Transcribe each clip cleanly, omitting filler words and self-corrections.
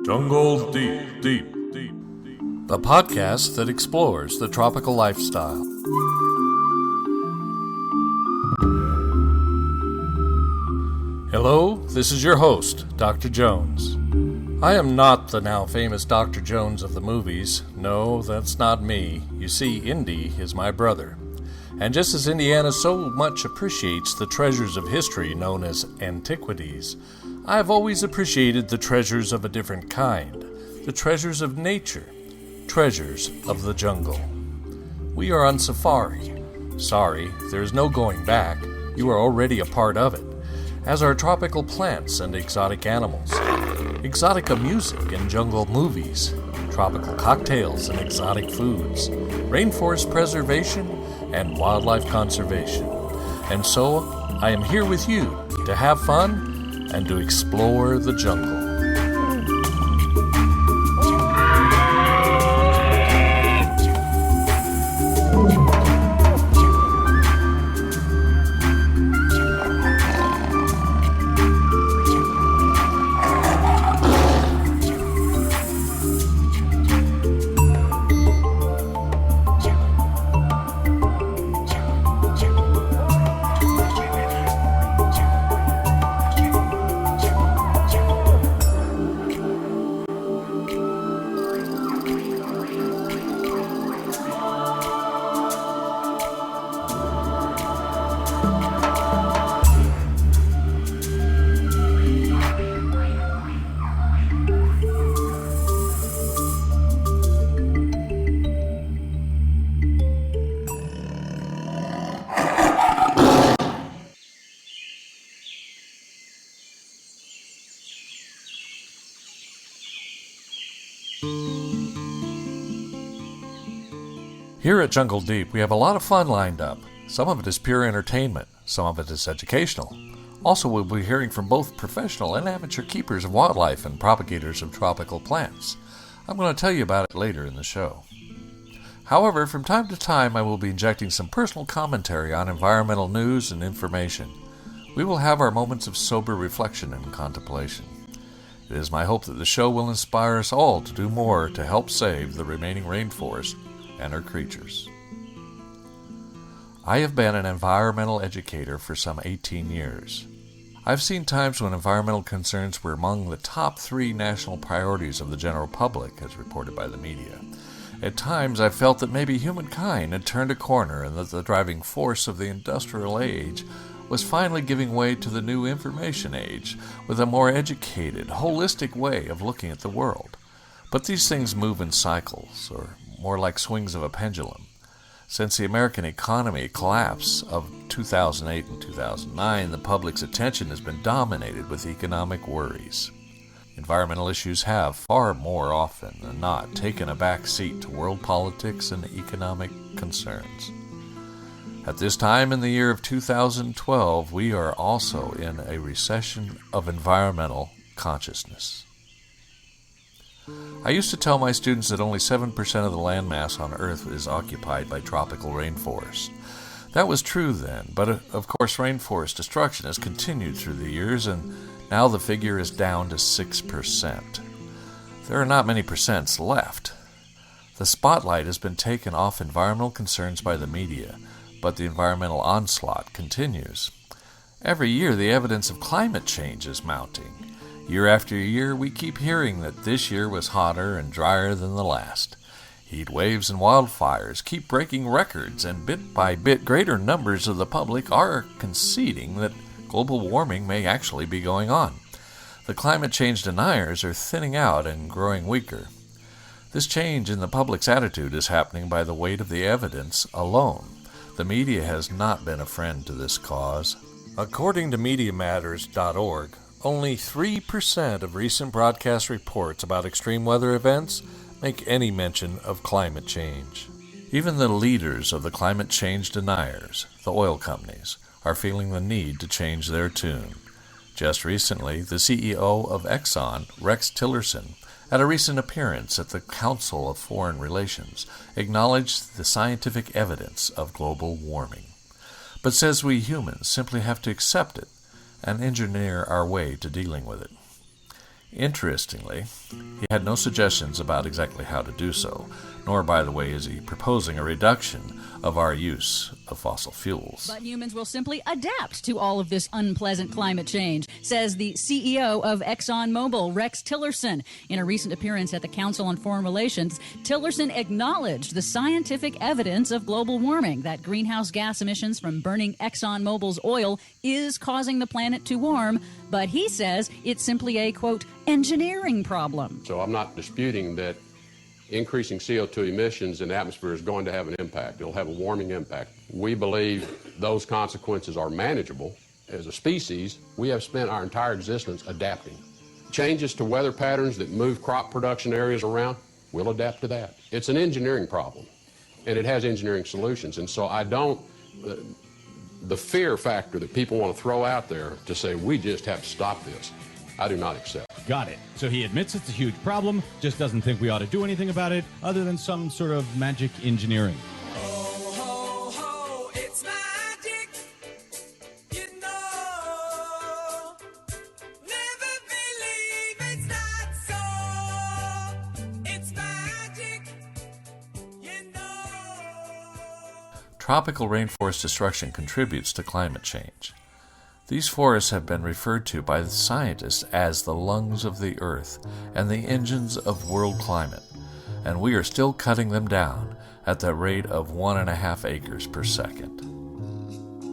Jungle Deep, the podcast that explores the tropical lifestyle. Hello, this is your host, Dr. Jones. I am not the now famous Dr. Jones of the movies. No, that's not me. You see, Indy is my brother. And just as Indiana so much appreciates the treasures of history known as antiquities, I have always appreciated the treasures of a different kind, the treasures of nature, treasures of the jungle. We are on safari. Sorry, there is no going back. You are already a part of it, as are tropical plants and exotic animals, exotica music and jungle movies, tropical cocktails and exotic foods, rainforest preservation and wildlife conservation. And so, I am here with you to have fun and to explore the jungle. Here at Jungle Deep, we have a lot of fun lined up. Some of it is pure entertainment, some of it is educational. Also, we'll be hearing from both professional and amateur keepers of wildlife and propagators of tropical plants. I'm going to tell you about it later in the show. However, from time to time, I will be injecting some personal commentary on environmental news and information. We will have our moments of sober reflection and contemplation. It is my hope that the show will inspire us all to do more to help save the remaining rainforest and her creatures. I have been an environmental educator for some 18 years. I've seen times when environmental concerns were among the top 3 national priorities of the general public, as reported by the media. At times, I felt that maybe humankind had turned a corner and that the driving force of the industrial age was finally giving way to the new information age with a more educated, holistic way of looking at the world. But these things move in cycles, or more like swings of a pendulum. Since the American economy collapse of 2008 and 2009, the public's attention has been dominated with economic worries. Environmental issues have, far more often than not, taken a back seat to world politics and economic concerns. At this time in the year of 2012, we are also in a recession of environmental consciousness. I used to tell my students that only 7% of the landmass on Earth is occupied by tropical rainforests. That was true then, but of course rainforest destruction has continued through the years, and now the figure is down to 6%. There are not many percents left. The spotlight has been taken off environmental concerns by the media, but the environmental onslaught continues. Every year the evidence of climate change is mounting. Year after year, we keep hearing that this year was hotter and drier than the last. Heat waves and wildfires keep breaking records, and bit by bit greater numbers of the public are conceding that global warming may actually be going on. The climate change deniers are thinning out and growing weaker. This change in the public's attitude is happening by the weight of the evidence alone. The media has not been a friend to this cause. According to MediaMatters.org, only 3% of recent broadcast reports about extreme weather events make any mention of climate change. Even the leaders of the climate change deniers, the oil companies, are feeling the need to change their tune. Just recently, the CEO of Exxon, Rex Tillerson, at a recent appearance at the Council of Foreign Relations, acknowledged the scientific evidence of global warming, but says we humans simply have to accept it and engineer our way to dealing with it. Interestingly, he had no suggestions about exactly how to do so, nor, by the way, is he proposing a reduction of our use of fossil fuels. But humans will simply adapt to all of this unpleasant climate change, says the CEO of ExxonMobil, Rex Tillerson. In a recent appearance at the Council on Foreign Relations, Tillerson acknowledged the scientific evidence of global warming, that greenhouse gas emissions from burning ExxonMobil's oil is causing the planet to warm, but he says it's simply a, quote, engineering problem. So I'm not disputing that increasing CO2 emissions in the atmosphere is going to have an impact. It'll have a warming impact. We believe those consequences are manageable. As a species, we have spent our entire existence adapting. Changes to weather patterns that move crop production areas around, we'll adapt to that. It's an engineering problem, and it has engineering solutions. And so I don't, the fear factor that people want to throw out there to say, we just have to stop this, I do not accept. Got it. So he admits it's a huge problem, just doesn't think we ought to do anything about it other than some sort of magic engineering. Ho, ho, ho, it's magic, you know. Never believe it's not so. It's magic, you know. Tropical rainforest destruction contributes to climate change. These forests have been referred to by the scientists as the lungs of the earth and the engines of world climate, and we are still cutting them down at the rate of 1.5 acres per second.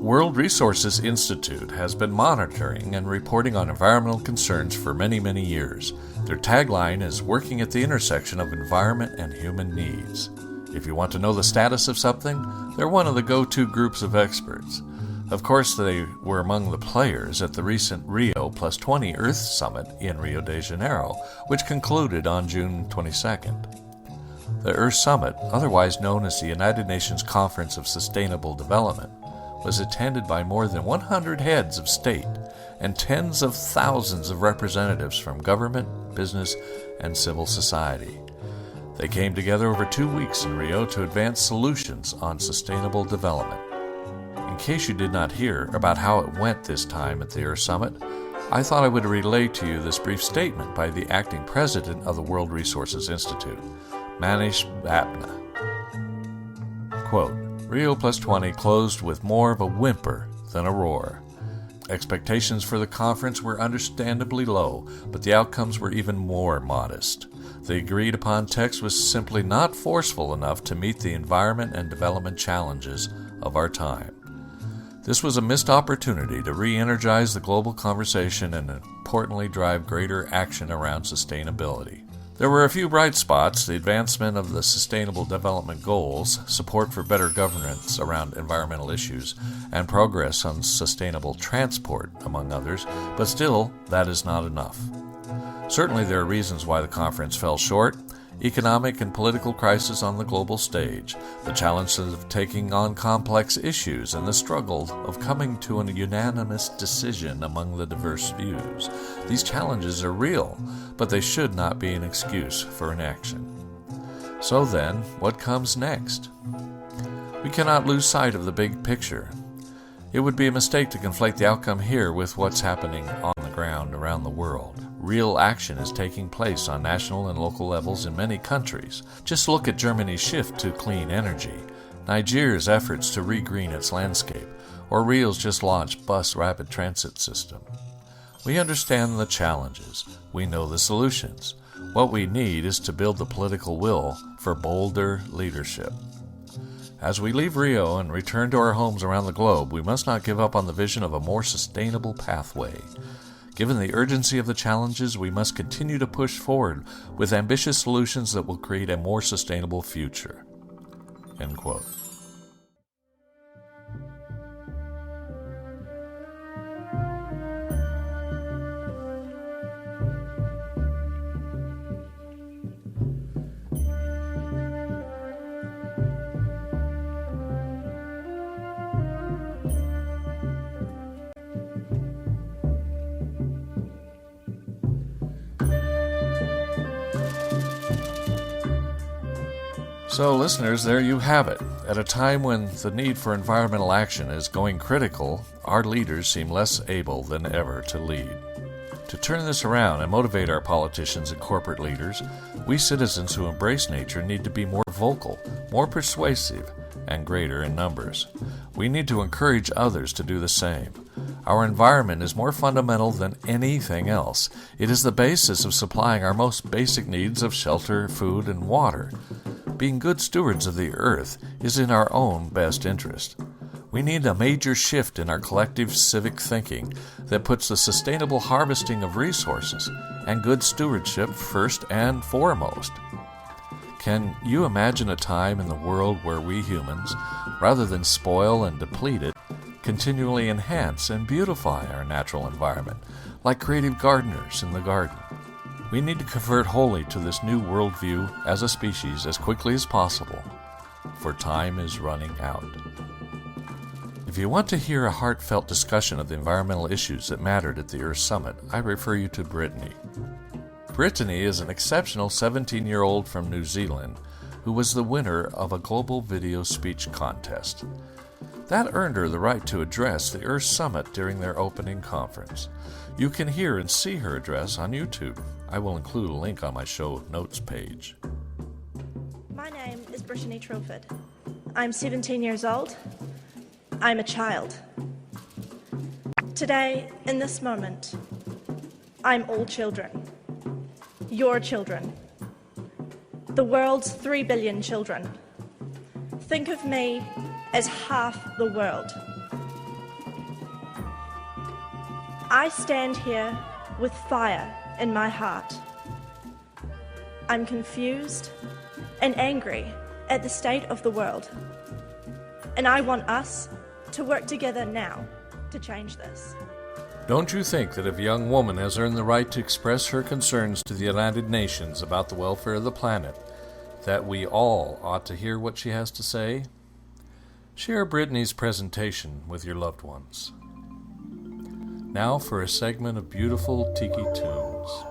World Resources Institute has been monitoring and reporting on environmental concerns for many, many years. Their tagline is working at the intersection of environment and human needs. If you want to know the status of something, they're one of the go-to groups of experts. Of course, they were among the players at the recent Rio +20 Earth Summit in Rio de Janeiro, which concluded on June 22nd. The Earth Summit, otherwise known as the United Nations Conference of Sustainable Development, was attended by more than 100 heads of state and tens of thousands of representatives from government, business, and civil society. They came together over 2 weeks in Rio to advance solutions on sustainable development. In case you did not hear about how it went this time at the Earth Summit, I thought I would relay to you this brief statement by the acting president of the World Resources Institute, Manish Bhatna. Quote, Rio +20 closed with more of a whimper than a roar. Expectations for the conference were understandably low, but the outcomes were even more modest. The agreed-upon text was simply not forceful enough to meet the environment and development challenges of our time. This was a missed opportunity to re-energize the global conversation and importantly drive greater action around sustainability. There were a few bright spots: the advancement of the Sustainable Development Goals, support for better governance around environmental issues, and progress on sustainable transport, among others, but still, that is not enough. Certainly there are reasons why the conference fell short: economic and political crisis on the global stage, the challenges of taking on complex issues, and the struggle of coming to a unanimous decision among the diverse views. These challenges are real, but they should not be an excuse for inaction. So then, what comes next? We cannot lose sight of the big picture. It would be a mistake to conflate the outcome here with what's happening on the ground around the world. Real action is taking place on national and local levels in many countries. Just look at Germany's shift to clean energy, Nigeria's efforts to regreen its landscape, or Rio's just launched bus rapid transit system. We understand the challenges. We know the solutions. What we need is to build the political will for bolder leadership. As we leave Rio and return to our homes around the globe, we must not give up on the vision of a more sustainable pathway. Given the urgency of the challenges, we must continue to push forward with ambitious solutions that will create a more sustainable future. End quote. So, listeners, there you have it. At a time when the need for environmental action is going critical our leaders seem less able than ever to lead. To turn this around and motivate our politicians and corporate leaders, we citizens who embrace nature need to be more vocal, more persuasive, and greater in numbers. We need to encourage others to do the same. Our environment is more fundamental than anything else. It is the basis of supplying our most basic needs of shelter, food, and water. Being good stewards of the earth is in our own best interest. We need a major shift in our collective civic thinking that puts the sustainable harvesting of resources and good stewardship first and foremost. Can you imagine a time in the world where we humans, rather than spoil and deplete it, continually enhance and beautify our natural environment, like creative gardeners in the garden? We need to convert wholly to this new worldview as a species as quickly as possible, for time is running out. If you want to hear a heartfelt discussion of the environmental issues that mattered at the Earth Summit, I refer you to Brittany. Brittany is an exceptional 17-year-old from New Zealand who was the winner of a global video speech contest. That earned her the right to address the Earth Summit during their opening conference. You can hear and see her address on YouTube. I will include a link on my show notes page. My name is Brittany Trilford. I'm 17 years old. I'm a child. Today, in this moment, I'm all children. Your children. The world's 3 billion children. Think of me as half the world. I stand here with fire in my heart. I'm confused and angry at the state of the world. And I want us to work together now to change this. Don't you think that if a young woman has earned the right to express her concerns to the United Nations about the welfare of the planet, that we all ought to hear what she has to say? Share Brittany's presentation with your loved ones. Now for a segment of beautiful Tiki tunes.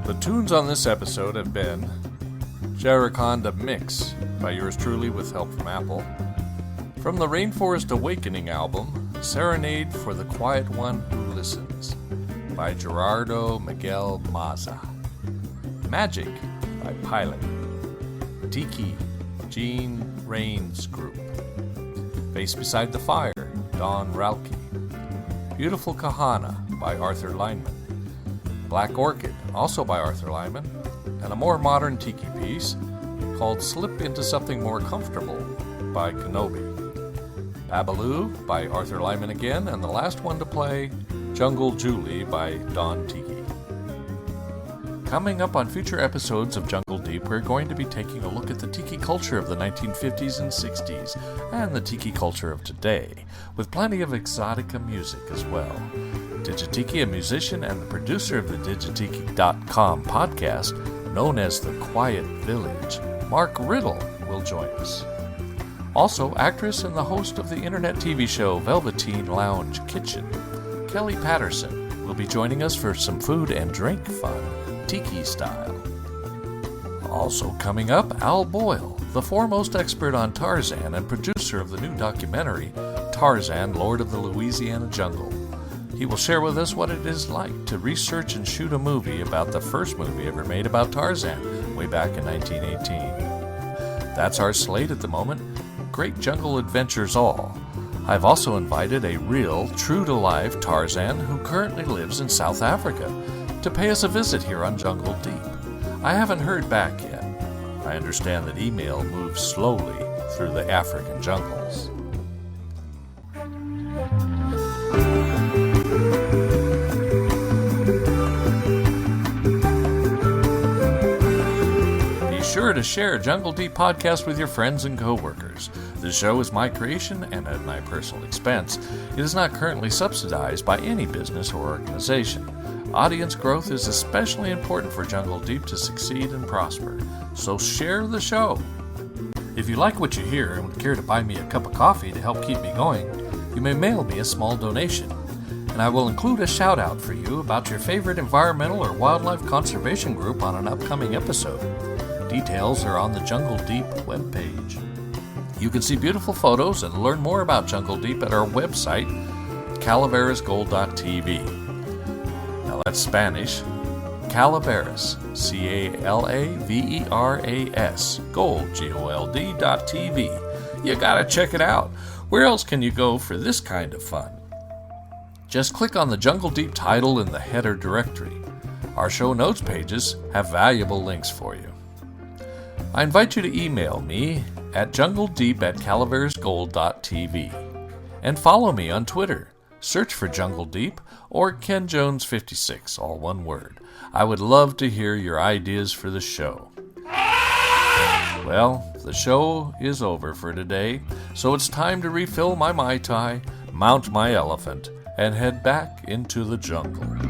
The tunes on this episode have been Jaracanda Mix by yours truly with help from Apple. From the Rainforest Awakening album, Serenade for the Quiet One Who Listens by Gerardo, Miguel, Maza. Magic by Pilot. Tiki, Gene Rain's group. Face Beside the Fire, Don Ralke. Beautiful Kahana by Arthur Lyman. Black Orchid, also by Arthur Lyman, and a more modern Tiki piece called Slip Into Something More Comfortable by Kinobe. Babaloo by Arthur Lyman again, and the last one to play, Jungle Julie by Don Tiki. Coming up on future episodes of Jungle Deep, we're going to be taking a look at the Tiki culture of the 1950s and 60s, and the Tiki culture of today, with plenty of exotica music as well. Digitiki, a musician and the producer of the Digitiki.com podcast, known as The Quiet Village, Mark Riddle, will join us. Also, actress and the host of the internet TV show Velveteen Lounge Kitchen, Kelly Patterson, will be joining us for some food and drink fun, Tiki style. Also coming up, Al Boyle, the foremost expert on Tarzan and producer of the new documentary, Tarzan, Lord of the Louisiana Jungle. He will share with us what it is like to research and shoot a movie about the first movie ever made about Tarzan, way back in 1918. That's our slate at the moment. Great jungle adventures all. I've also invited a real, true-to-life Tarzan who currently lives in South Africa to pay us a visit here on Jungle Deep. I haven't heard back yet. I understand that email moves slowly through the African jungles. Sure to share Jungle Deep podcast with your friends and co-workers. This show is my creation and at my personal expense. It is not currently subsidized by any business or organization. Audience growth is especially important for Jungle Deep to succeed and prosper. So share the show. If you like what you hear and would care to buy me a cup of coffee to help keep me going, you may mail me a small donation. And I will include a shout out for you about your favorite environmental or wildlife conservation group on an upcoming episode. Details are on the Jungle Deep webpage. You can see beautiful photos and learn more about Jungle Deep at our website, calaverasgold.tv. Now that's Spanish. Calaveras, C-A-L-A-V-E-R-A-S, gold, G-O-L-D.tv. You gotta check it out. Where else can you go for this kind of fun? Just click on the Jungle Deep title in the header directory. Our show notes pages have valuable links for you. I invite you to email me at jungledeep@calaverasgold.tv and follow me on Twitter, Search for Jungle Deep or Ken Jones 56, all one word. I would love to hear your ideas for the show. Well, the show is over for today, so it's time to refill my Mai Tai, mount my elephant, and head back into the jungle.